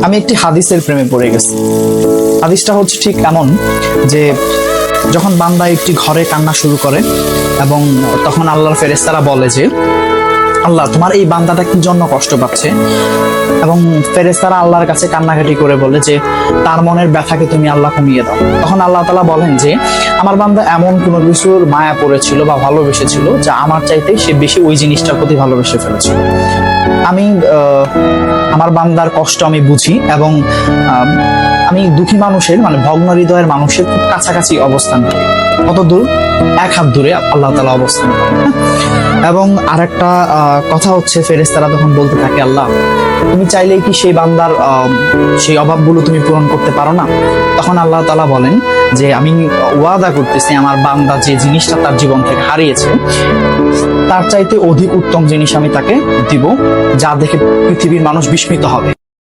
আমি একটি হাদিসের প্রেমে পড়ে গেছি। হাদিসটা হচ্ছে ঠিক এমন যে যখন বান্দা একটি ঘরে কান্না শুরু করে এবং তখন আল্লাহর ফেরেশতারা বলে যে আল্লাহ তোমার এই বান্দাটা কি জন্য কষ্ট পাচ্ছে, এবং ফেরেশতারা আল্লাহর কাছে কান্নাকাটি করে বলে যে তার মনের ব্যথাকে তুমি আল্লাহ কমিয়ে দাও। তখন আল্লাহ তাআলা বলেন যে আমার বান্দা এমন কোনো কিছুর মায়া পড়েছিল বা ভালোবেসেছিল যা আমার চাইতে সে বেশি ওই জিনিসটার প্রতি ভালোবেসে ফেলেছিল। আমি আমার বান্দার কষ্ট আমি বুঝি এবং আমি দুঃখী মানুষের মানে ভগ্ন হৃদয়ের মানুষের খুব কাছাকাছি অবস্থান করি। কত দূর? 1 হাত দূরে আল্লাহ তাআলা অবস্থান করেন। এবং আরেকটা কথা হচ্ছে ফেরেশতারা তখন বলতে থাকে আল্লাহ তুমি চাইলেই কি সেই বান্দার সেই অভাবগুলো তুমি পূরণ করতে পারো না? তখন আল্লাহ তাআলা বলেন যে আমি ওয়াদা করতেছি আমার বান্দা যে জিনিসটা তার জীবন থেকে হারিয়েছে তার চাইতে অধিক উত্তম জিনিস আমি তাকে দিব, যা দেখে পৃথিবীর মানুষ বিস্মিত হবে।